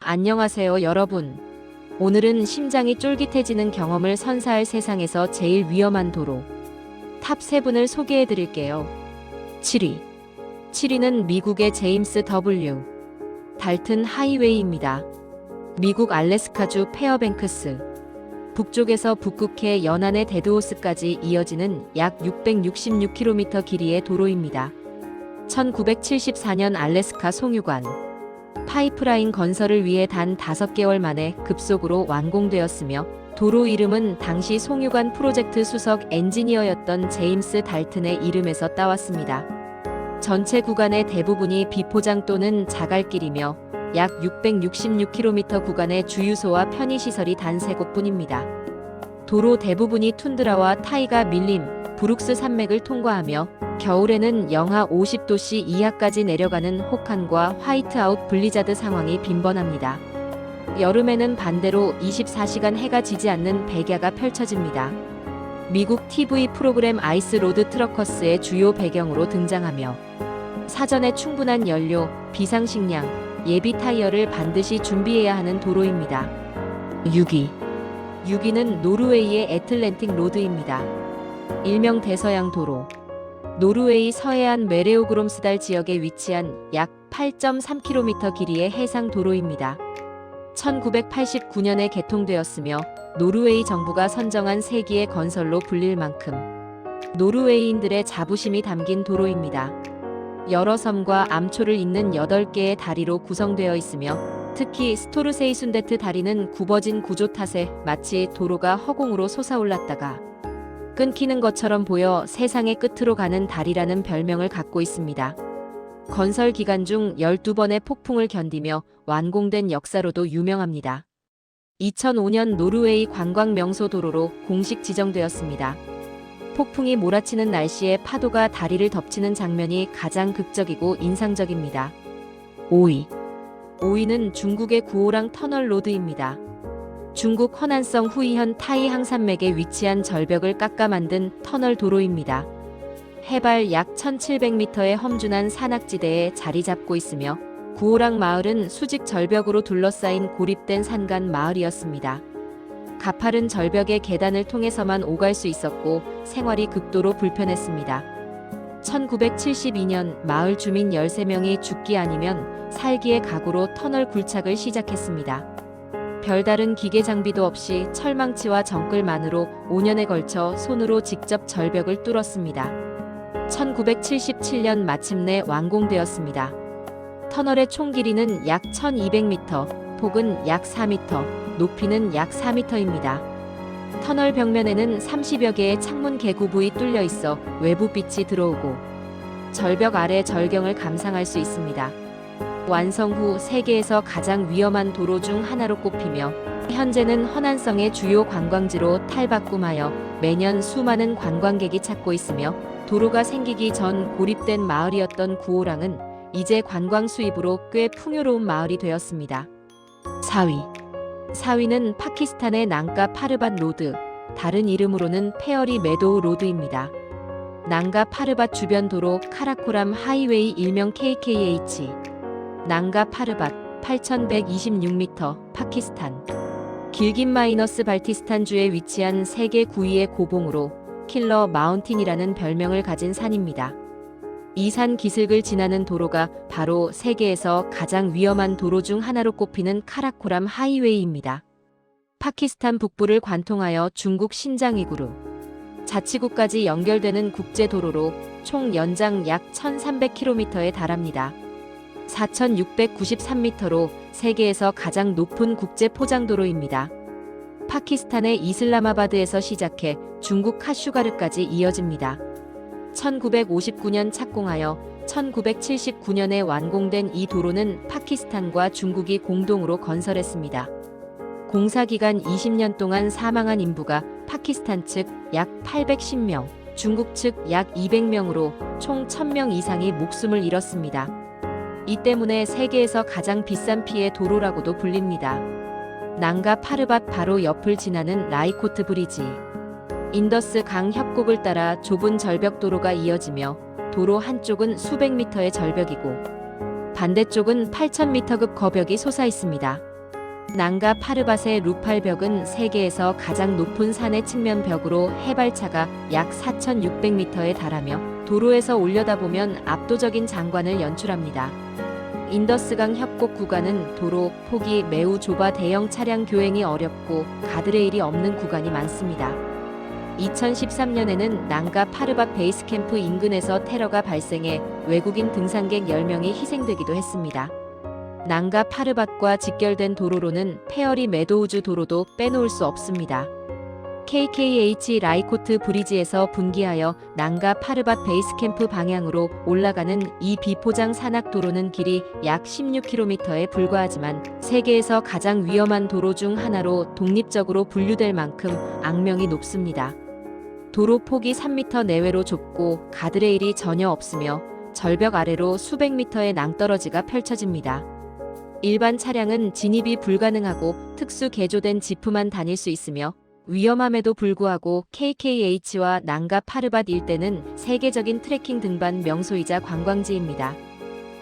안녕하세요, 여러분. 오늘은 심장이 쫄깃해지는 경험을 선사할 세상에서 제일 위험한 도로 탑 7을 소개해 드릴게요. 7위. 7위는 미국의 제임스 W. 달튼 하이웨이입니다. 미국 알래스카주 페어뱅크스 북쪽에서 북극해 연안의 데드호스까지 이어지는 약 666km 길이의 도로입니다. 1974년 알래스카 송유관 파이프라인 건설을 위해 단 5개월 만에 급속으로 완공되었으며 도로 이름은 당시 송유관 프로젝트 수석 엔지니어였던 제임스 달튼의 이름에서 따왔습니다. 전체 구간의 대부분이 비포장 또는 자갈길이며 약 666km 구간의 주유소와 편의시설이 단 3곳뿐입니다. 도로 대부분이 툰드라와 타이가 밀림, 브룩스 산맥을 통과하며 겨울에는 영하 50도씨 이하까지 내려가는 혹한과 화이트아웃 블리자드 상황이 빈번합니다. 여름에는 반대로 24시간 해가 지지 않는 백야가 펼쳐집니다. 미국 TV 프로그램 아이스 로드 트러커스의 주요 배경으로 등장하며 사전에 충분한 연료, 비상식량, 예비 타이어를 반드시 준비해야 하는 도로입니다. 6위. 6위는 노르웨이의 애틀랜틱 로드입니다. 일명 대서양 도로. 노르웨이 서해안 메레오그롬스달 지역에 위치한 약 8.3km 길이의 해상 도로입니다. 1989년에 개통되었으며 노르웨이 정부가 선정한 세기의 건설로 불릴 만큼 노르웨이인들의 자부심이 담긴 도로입니다. 여러 섬과 암초를 잇는 8개의 다리로 구성되어 있으며 특히 스토르세이순데트 다리는 굽어진 구조 탓에 마치 도로가 허공으로 솟아올랐다가 끊기는 것처럼 보여 세상의 끝으로 가는 다리라는 별명을 갖고 있습니다. 건설 기간 중 12번의 폭풍을 견디며 완공된 역사로도 유명합니다. 2005년 노르웨이 관광 명소 도로로 공식 지정되었습니다. 폭풍이 몰아치는 날씨에 파도가 다리를 덮치는 장면이 가장 극적이고 인상적입니다. 5위. 5위는 중국의 구오랑 터널 로드입니다. 중국 허난성 후이현 타이 항산맥에 위치한 절벽을 깎아 만든 터널 도로입니다. 해발 약 1700m의 험준한 산악지대에 자리 잡고 있으며 구오랑 마을은 수직 절벽으로 둘러싸인 고립된 산간 마을이었습니다. 가파른 절벽의 계단을 통해서만 오갈 수 있었고 생활이 극도로 불편했습니다. 1972년 마을 주민 13명이 죽기 아니면 살기의 각오로 터널 굴착을 시작했습니다. 별다른 기계 장비도 없이 철망치와 정글만으로 5년에 걸쳐 손으로 직접 절벽을 뚫었습니다. 1977년 마침내 완공되었습니다. 터널의 총 길이는 약 1200m, 폭은 약 4m, 높이는 약 4m입니다. 터널 벽면에는 30여 개의 창문 개구 부위 뚫려 있어 외부 빛이 들어오고 절벽 아래 절경을 감상할 수 있습니다. 완성 후 세계에서 가장 위험한 도로 중 하나로 꼽히며 현재는 허난성의 주요 관광지로 탈바꿈하여 매년 수많은 관광객이 찾고 있으며 도로가 생기기 전 고립된 마을이었던 구오랑은 이제 관광 수입으로 꽤 풍요로운 마을이 되었습니다. 4위. 4위는 파키스탄의 낭가 파르밧 로드, 다른 이름으로는 페어리 메도우 로드입니다. 낭가 파르밧 주변 도로 카라코람 하이웨이 일명 KKH 낭가 파르밧 8126m 파키스탄 길긴마이너스 발티스탄주에 위치한 세계 9위의 고봉으로 킬러 마운틴이라는 별명을 가진 산입니다. 이 산 기슭을 지나는 도로가 바로 세계에서 가장 위험한 도로 중 하나로 꼽히는 카라코람 하이웨이입니다. 파키스탄 북부를 관통하여 중국 신장이구르 자치구까지 연결되는 국제도로로 총 연장 약 1300km에 달합니다. 4693m로 세계에서 가장 높은 국제 포장도로입니다. 파키스탄의 이슬라마바드에서 시작해 중국 카슈가르까지 이어집니다. 1959년 착공하여 1979년에 완공된 이 도로는 파키스탄과 중국이 공동으로 건설했습니다. 공사 기간 20년 동안 사망한 인부가 파키스탄 측 약 810명, 중국 측 약 200명으로 총 1000명 이상이 목숨을 잃었습니다. 이 때문에 세계에서 가장 비싼 피해 도로라고도 불립니다. 낭가 파르밧 바로 옆을 지나는 라이코트 브리지. 인더스 강 협곡을 따라 좁은 절벽 도로가 이어지며 도로 한쪽은 수백 미터의 절벽이고 반대쪽은 8000m급 거벽이 솟아 있습니다. 난가 파르밭의 루팔벽은 세계에서 가장 높은 산의 측면 벽으로 해발차가 약 4,600m에 달하며 도로에서 올려다보면 압도적인 장관을 연출합니다. 인더스강 협곡 구간은 도로 폭이 매우 좁아 대형 차량 교행이 어렵고 가드레일이 없는 구간이 많습니다. 2013년에는 난가 파르밭 베이스 캠프 인근에서 테러가 발생해 외국인 등산객 10명이 희생되기도 했습니다. 난가 파르밭과 직결된 도로로는 페어리 메도우즈 도로도 빼놓을 수 없습니다. KKH 라이코트 브리지에서 분기하여 난가 파르밭 베이스 캠프 방향으로 올라가는 이 비포장 산악 도로는 길이 약 16km에 불과하지만 세계에서 가장 위험한 도로 중 하나로 독립적으로 분류될 만큼 악명이 높습니다. 도로 폭이 3m 내외로 좁고 가드레일이 전혀 없으며 절벽 아래로 수백 미터의 낭떠러지가 펼쳐집니다. 일반 차량은 진입이 불가능하고 특수 개조된 지프만 다닐 수 있으며 위험함에도 불구하고 KKH와 난가 파르밭 일대는 세계적인 트레킹 등반 명소이자 관광지입니다.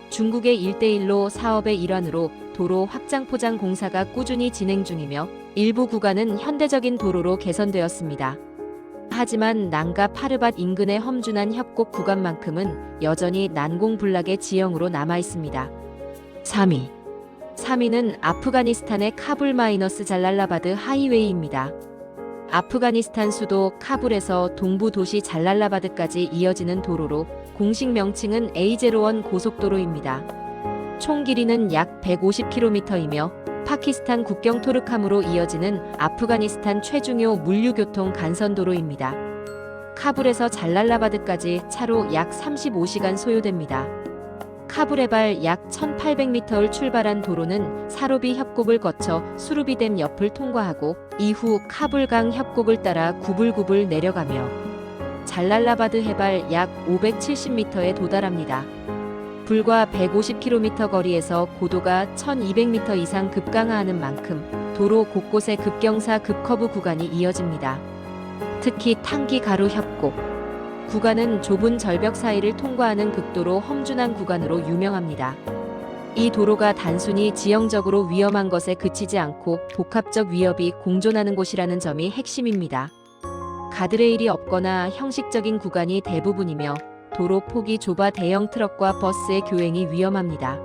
중국의 1대1로 사업의 일환으로 도로 확장 포장 공사가 꾸준히 진행 중이며 일부 구간은 현대적인 도로로 개선되었습니다. 하지만 난가 파르밭 인근의 험준한 협곡 구간만큼은 여전히 난공불락의 지형으로 남아 있습니다. 3위는 아프가니스탄의 카불 마이너스 잘랄라바드 하이웨이입니다. 아프가니스탄 수도 카불에서 동부 도시 잘랄라바드까지 이어지는 도로로 공식 명칭은 A01 고속도로입니다. 총 길이는 약 150km이며 파키스탄 국경 토르캄으로 이어지는 아프가니스탄 최중요 물류교통 간선도로입니다. 카불에서 잘랄라바드까지 차로 약 35시간 소요됩니다. 카불에발 약 1800m를 출발한 도로는 사로비 협곡을 거쳐 수루비댐 옆을 통과하고 이후 카불강 협곡을 따라 구불구불 내려가며 잘랄라바드 해발 약 570m에 도달합니다. 불과 150km 거리에서 고도가 1200m 이상 급강하하는 만큼 도로 곳곳에 급경사 급커브 구간이 이어집니다. 특히 탕기 가루 협곡 구간은 좁은 절벽 사이를 통과하는 극도로 험준한 구간으로 유명합니다. 이 도로가 단순히 지형적으로 위험한 것에 그치지 않고 복합적 위협이 공존하는 곳이라는 점이 핵심입니다. 가드레일이 없거나 형식적인 구간이 대부분이며 도로 폭이 좁아 대형 트럭과 버스의 교행이 위험합니다.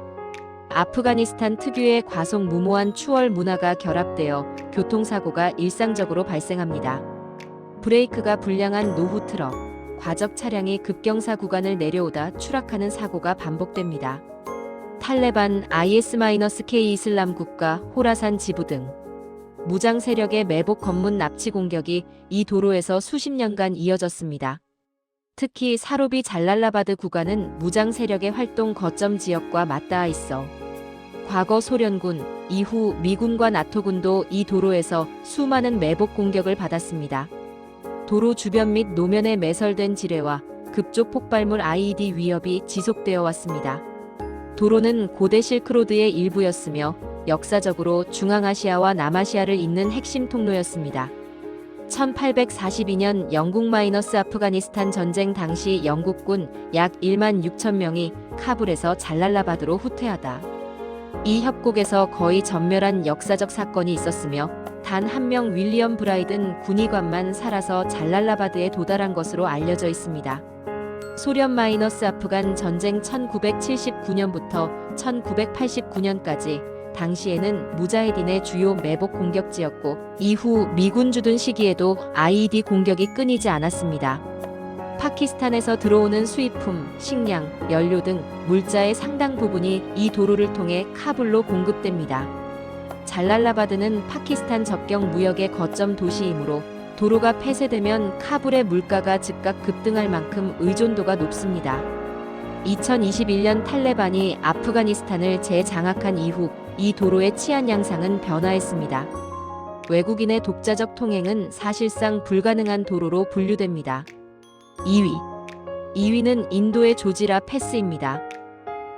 아프가니스탄 특유의 과속 무모한 추월 문화가 결합되어 교통사고가 일상적으로 발생합니다. 브레이크가 불량한 노후 트럭, 과적 차량이 급경사 구간을 내려오다 추락하는 사고가 반복됩니다. 탈레반, IS-K 이슬람 국가, 호라산 지부 등 무장 세력의 매복 검문 납치 공격이 이 도로에서 수십 년간 이어졌습니다. 특히 사로비 잘랄라바드 구간은 무장 세력의 활동 거점 지역과 맞닿아 있어 과거 소련군, 이후 미군과 나토군도 이 도로에서 수많은 매복 공격을 받았습니다. 도로 주변 및 노면에 매설된 지뢰와 급조 폭발물 IED 위협이 지속되어 왔습니다. 도로는 고대 실크로드의 일부였으며 역사적으로 중앙아시아와 남아시아를 잇는 핵심 통로였습니다. 1842년 영국-아프가니스탄 전쟁 당시 영국군 약 1만 6천 명이 카불에서 잘랄라바드로 후퇴하다 이 협곡에서 거의 전멸한 역사적 사건이 있었으며 단 한 명 윌리엄 브라이든 군의관만 살아서 잘랄라바드에 도달한 것으로 알려져 있습니다. 소련-아프간 전쟁 1979년부터 1989년까지 당시에는 무자헤딘의 주요 매복 공격지였고 이후 미군 주둔 시기에도 IED 공격이 끊이지 않았습니다. 파키스탄에서 들어오는 수입품, 식량, 연료 등 물자의 상당 부분이 이 도로를 통해 카불로 공급됩니다. 잘랄라바드는 파키스탄 접경 무역의 거점 도시이므로 도로가 폐쇄되면 카불의 물가가 즉각 급등할 만큼 의존도가 높습니다. 2021년 탈레반이 아프가니스탄을 재장악한 이후 이 도로의 치안 양상은 변화했습니다. 외국인의 독자적 통행은 사실상 불가능한 도로로 분류됩니다. 2위는 인도의 조지라 패스입니다.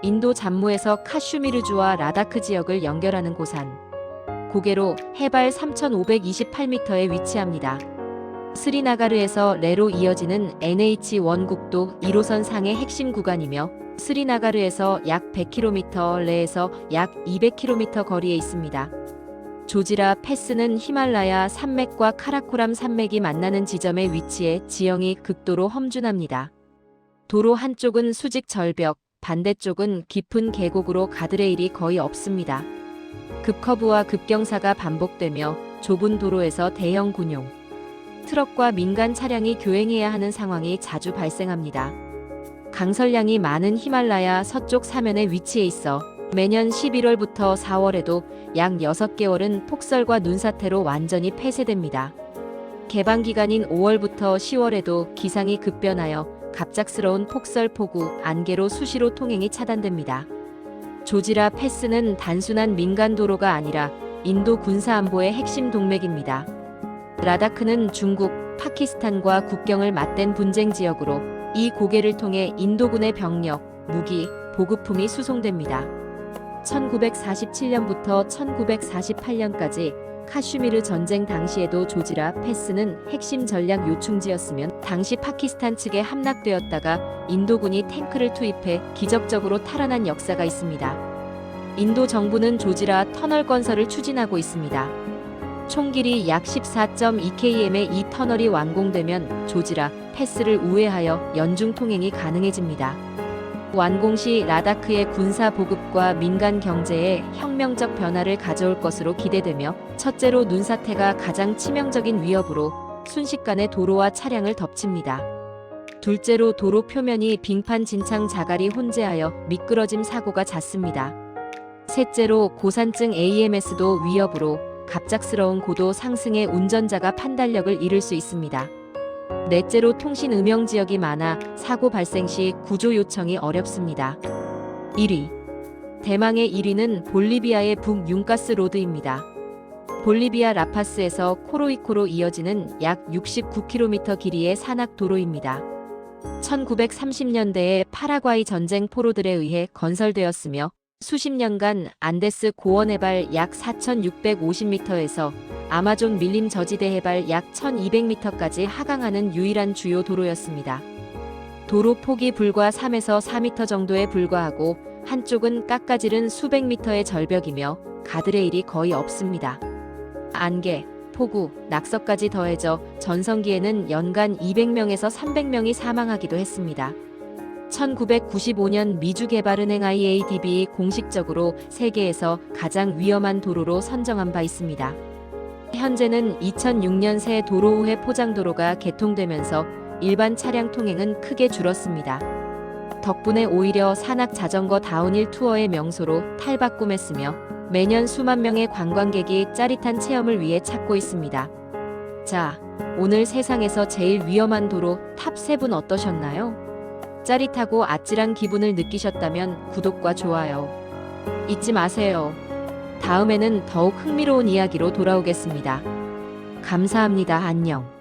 인도 잠무에서 카슈미르주와 라다크 지역을 연결하는 고산. 고개로 해발 3,528m에 위치합니다. 스리나가르에서 레로 이어지는 NH1 국도 1호선 상의 핵심 구간이며 스리나가르에서 약 100km, 레에서 약 200km 거리에 있습니다. 조지라 패스는 히말라야 산맥과 카라코람 산맥이 만나는 지점에 위치해 지형이 극도로 험준합니다. 도로 한쪽은 수직 절벽, 반대쪽은 깊은 계곡으로 가드레일이 거의 없습니다. 급커브와 급경사가 반복되며 좁은 도로에서 대형 군용, 트럭과 민간 차량이 교행해야 하는 상황이 자주 발생합니다. 강설량이 많은 히말라야 서쪽 사면에 위치해 있어 매년 11월부터 4월에도 약 6개월은 폭설과 눈사태로 완전히 폐쇄됩니다. 개방 기간인 5월부터 10월에도 기상이 급변하여 갑작스러운 폭설 폭우, 안개로 수시로 통행이 차단됩니다. 조지라 패스는 단순한 민간 도로가 아니라 인도 군사 안보의 핵심 동맥입니다. 라다크는 중국, 파키스탄과 국경을 맞댄 분쟁 지역으로 이 고개를 통해 인도군의 병력, 무기, 보급품이 수송됩니다. 1947년부터 1948년까지 카슈미르 전쟁 당시에도 조지라 패스는 핵심 전략 요충지였으면 당시 파키스탄 측에 함락되었다가 인도군이 탱크를 투입해 기적적으로 탈환한 역사가 있습니다. 인도 정부는 조지라 터널 건설을 추진하고 있습니다. 총 길이 약 14.2km의 이 터널이 완공되면 조지라 패스를 우회하여 연중 통행이 가능해집니다. 완공 시 라다크의 군사 보급과 민간 경제에 혁명적 변화를 가져올 것으로 기대되며, 첫째로 눈사태가 가장 치명적인 위협으로 순식간에 도로와 차량을 덮칩니다. 둘째로 도로 표면이 빙판 진창 자갈이 혼재하여 미끄러짐 사고가 잦습니다. 셋째로 고산증 AMS도 위협으로 갑작스러운 고도 상승에 운전자가 판단력을 잃을 수 있습니다. 넷째로 통신 음영 지역이 많아 사고 발생 시 구조 요청이 어렵습니다. 1위. 대망의 1위는 볼리비아의 북융가스 로드입니다. 볼리비아 라파스에서 코로이코로 이어지는 약 69km 길이의 산악 도로입니다. 1930년대에 파라과이 전쟁 포로들에 의해 건설되었으며 수십 년간 안데스 고원 해발 약 4,650m에서 아마존 밀림 저지대 해발 약 1,200m까지 하강하는 유일한 주요 도로였습니다. 도로 폭이 불과 3에서 4m 정도에 불과하고 한쪽은 깎아지른 수백 미터의 절벽이며 가드레일이 거의 없습니다. 안개, 폭우, 낙서까지 더해져 전성기에는 연간 200명에서 300명이 사망하기도 했습니다. 1995년 미주개발은행 IADB이 공식적으로 세계에서 가장 위험한 도로로 선정한 바 있습니다. 현재는 2006년 새 도로우회 포장도로가 개통되면서 일반 차량 통행은 크게 줄었습니다. 덕분에 오히려 산악 자전거 다운힐 투어의 명소로 탈바꿈했으며 매년 수만 명의 관광객이 짜릿한 체험을 위해 찾고 있습니다. 자, 오늘 세상에서 제일 위험한 도로 탑 7 어떠셨나요? 짜릿하고 아찔한 기분을 느끼셨다면 구독과 좋아요 잊지 마세요. 다음에는 더욱 흥미로운 이야기로 돌아오겠습니다. 감사합니다. 안녕.